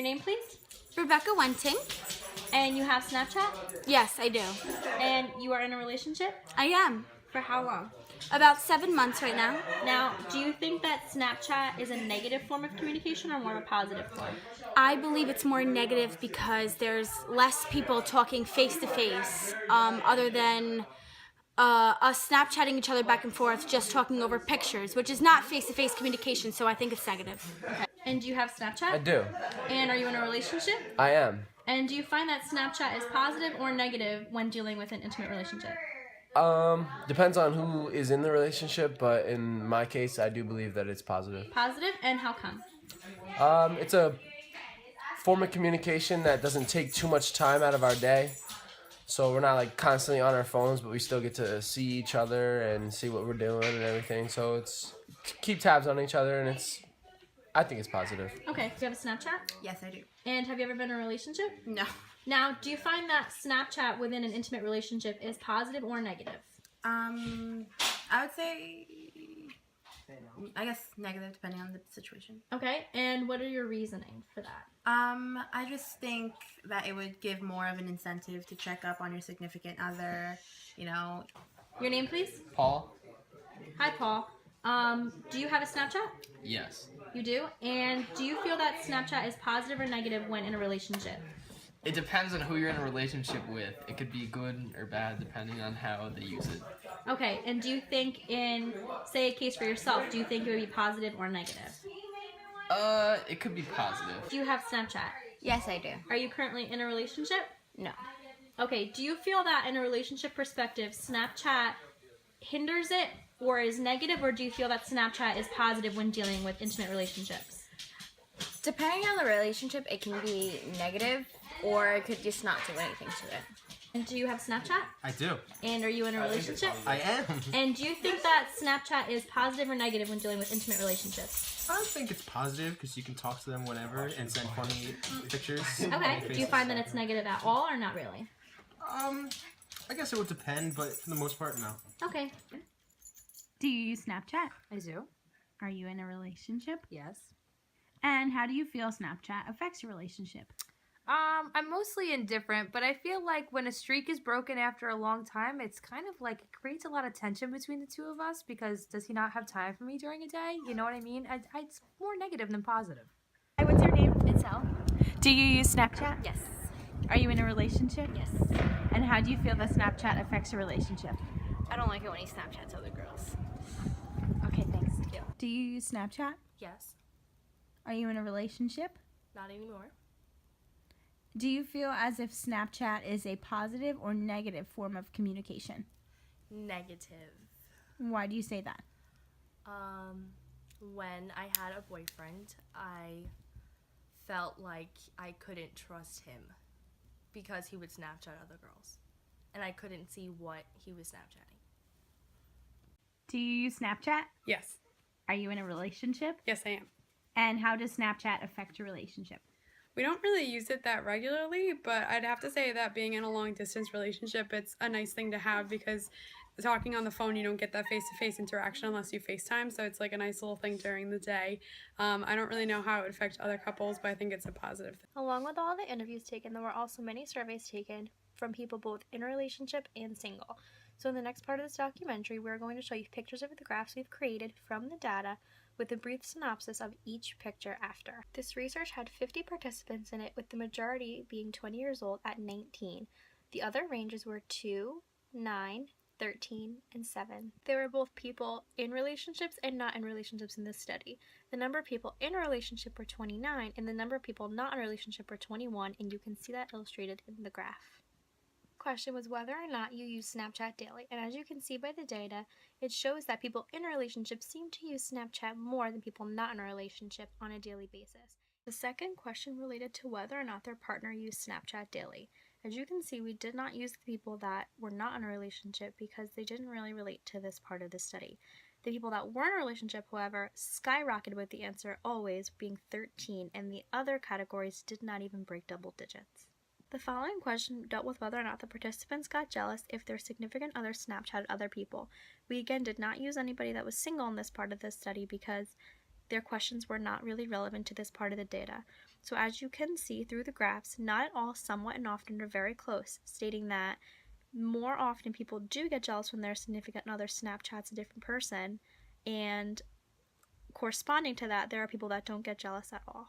name, please? Rebecca Wenting. And you have Snapchat? Yes, I do. And you are in a relationship? I am. For how long? About 7 months right now. Now, do you think that Snapchat is a negative form of communication or more of a positive form? I believe it's more negative because there's less people talking face to face, other than us Snapchatting each other back and forth, just talking over pictures, which is not face to face communication, so I think it's negative. Okay. And do you have Snapchat? I do. And are you in a relationship? I am. And do you find that Snapchat is positive or negative when dealing with an intimate relationship? Depends on who is in the relationship, but in my case, I do believe that it's positive. Positive, and how come? It's a form of communication that doesn't take too much time out of our day. So we're not like constantly on our phones, but we still get to see each other and see what we're doing and everything. So it's keep tabs on each other, and I think it's positive. Okay, do you have a Snapchat? Yes, I do. And have you ever been in a relationship? No. Now, do you find that Snapchat within an intimate relationship is positive or negative? I would say, I guess negative depending on the situation. Okay, and what are your reasoning for that? I just think that it would give more of an incentive to check up on your significant other, you know. Your name, please? Paul? Hi, Paul. Do you have a Snapchat? Yes. You do? And do you feel that Snapchat is positive or negative when in a relationship? It depends on who you're in a relationship with. It could be good or bad depending on how they use it. Okay, and do you think in, say, a case for yourself, do you think it would be positive or negative? It could be positive. Do you have Snapchat? Yes, I do. Are you currently in a relationship? No. Okay, do you feel that in a relationship perspective, Snapchat hinders it or is negative, or do you feel that Snapchat is positive when dealing with intimate relationships? Depending on the relationship, it can be negative, or it could just not do anything to it. And do you have Snapchat? I do. And are you in a relationship? I am. And do you think that Snapchat is positive or negative when dealing with intimate relationships? I think it's positive because you can talk to them whenever and send funny pictures. Okay. Do you find that it's negative at all or not really? I guess it would depend, but for the most part, no. Okay. Do you use Snapchat? I do. Are you in a relationship? Yes. And how do you feel Snapchat affects your relationship? I'm mostly indifferent, but I feel like when a streak is broken after a long time, it's kind of like it creates a lot of tension between the two of us because does he not have time for me during a day? You know what I mean? It's more negative than positive. Hi, what's your name? It's Elle. Do you use Snapchat? Yes. Are you in a relationship? Yes. And how do you feel that Snapchat affects your relationship? I don't like it when he Snapchats other girls. Okay, thanks. Do you use Snapchat? Yes. Are you in a relationship? Not anymore. Do you feel as if Snapchat is a positive or negative form of communication? Negative. Why do you say that? When I had a boyfriend, I felt like I couldn't trust him because he would Snapchat other girls. And I couldn't see what he was Snapchatting. Do you use Snapchat? Yes. Are you in a relationship? Yes, I am. And how does Snapchat affect your relationship? We don't really use it that regularly, but I'd have to say that being in a long distance relationship, it's a nice thing to have because talking on the phone, you don't get that face-to-face interaction unless you FaceTime, so it's like a nice little thing during the day. I don't really know how it would affect other couples, but I think it's a positive thing. Along with all the interviews taken, there were also many surveys taken from people both in a relationship and single. So in the next part of this documentary, we're going to show you pictures of the graphs we've created from the data with a brief synopsis of each picture after. This research had 50 participants in it, with the majority being 20 years old at 19. The other ranges were 2, 9, 13, and 7. There were both people in relationships and not in relationships in this study. The number of people in a relationship were 29, and the number of people not in a relationship were 21, and you can see that illustrated in the graph. Question was whether or not you use Snapchat daily, and as you can see by the data, it shows that people in a relationship seem to use Snapchat more than people not in a relationship on a daily basis. The second question related to whether or not their partner used Snapchat daily. As you can see, we did not use the people that were not in a relationship because they didn't really relate to this part of the study. The people that were in a relationship, however, skyrocketed with the answer always being 13, and the other categories did not even break double digits. The following question dealt with whether or not the participants got jealous if their significant other Snapchatted other people. We again did not use anybody that was single in this part of the study because their questions were not really relevant to this part of the data. So as you can see through the graphs, not at all, somewhat, and often are very close, stating that more often people do get jealous when their significant other Snapchats a different person, and corresponding to that, there are people that don't get jealous at all.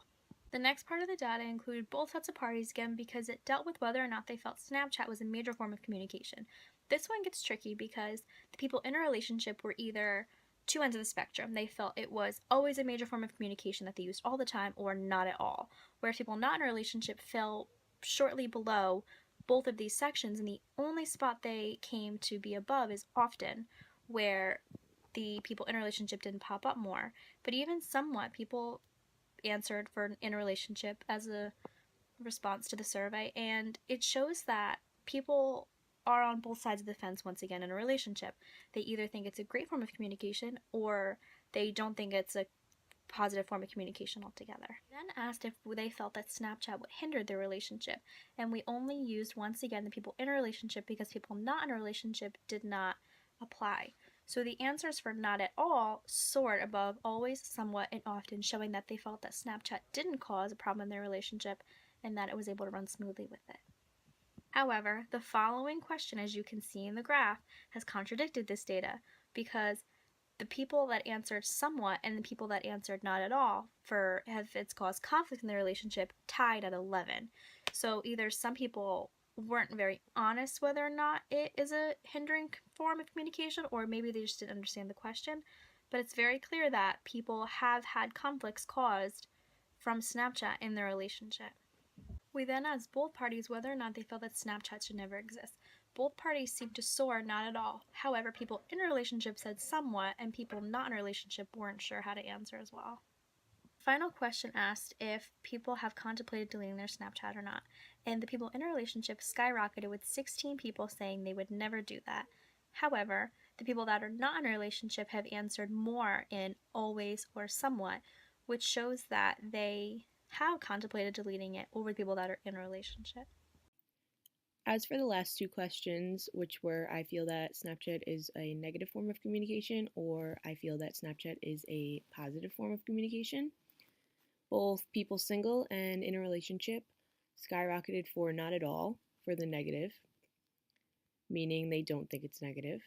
The next part of the data included both sets of parties again because it dealt with whether or not they felt Snapchat was a major form of communication. This one gets tricky because the people in a relationship were either two ends of the spectrum. They felt it was always a major form of communication that they used all the time or not at all. Whereas people not in a relationship fell shortly below both of these sections, and the only spot they came to be above is often, where the people in a relationship didn't pop up more. But even somewhat, people answered for in a relationship as a response to the survey, and it shows that people are on both sides of the fence once again in a relationship. They either think it's a great form of communication or they don't think it's a positive form of communication altogether. Then asked if they felt that Snapchat would hinder their relationship, and we only used once again the people in a relationship because people not in a relationship did not apply. So the answers for not at all soared above always, somewhat, and often, showing that they felt that Snapchat didn't cause a problem in their relationship and that it was able to run smoothly with it. However, the following question, as you can see in the graph, has contradicted this data because the people that answered somewhat and the people that answered not at all for if it's caused conflict in their relationship tied at 11. So either some people weren't very honest whether or not it is a hindering form of communication, or maybe they just didn't understand the question. But it's very clear that people have had conflicts caused from Snapchat in their relationship. We then asked both parties whether or not they felt that Snapchat should never exist. Both parties seemed to soar not at all. However, people in a relationship said somewhat, and people not in a relationship weren't sure how to answer as well. Final question asked if people have contemplated deleting their Snapchat or not, and the people in a relationship skyrocketed with 16 people saying they would never do that. However, the people that are not in a relationship have answered more in always or somewhat, which shows that they have contemplated deleting it over the people that are in a relationship. As for the last two questions, which were I feel that Snapchat is a negative form of communication or I feel that Snapchat is a positive form of communication, both people single and in a relationship skyrocketed for not at all for the negative, meaning they don't think it's negative.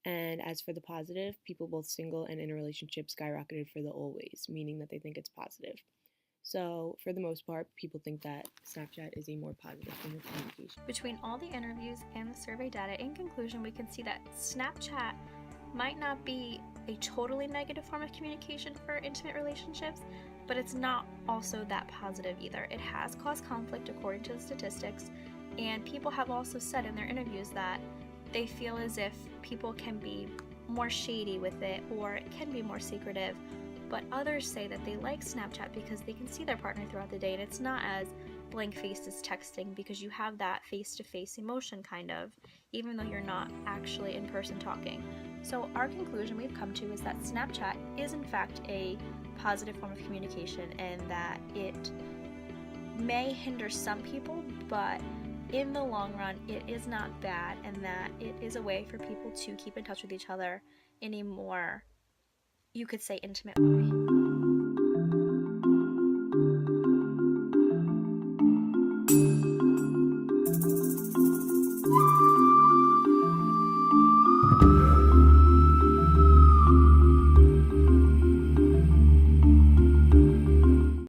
And as for the positive, people both single and in a relationship skyrocketed for the always, meaning that they think it's positive. So, for the most part, people think that Snapchat is a more positive form of communication. Between all the interviews and the survey data, in conclusion, we can see that Snapchat might not be a totally negative form of communication for intimate relationships, but it's not also that positive either. It has caused conflict according to the statistics, and people have also said in their interviews that they feel as if people can be more shady with it or it can be more secretive. But others say that they like Snapchat because they can see their partner throughout the day, and it's not as blank-faced as texting because you have that face-to-face emotion kind of, even though you're not actually in person talking. So our conclusion we've come to is that Snapchat is in fact a positive form of communication and that it may hinder some people, but in the long run it is not bad, and that it is a way for people to keep in touch with each other in a more, you could say, intimate way.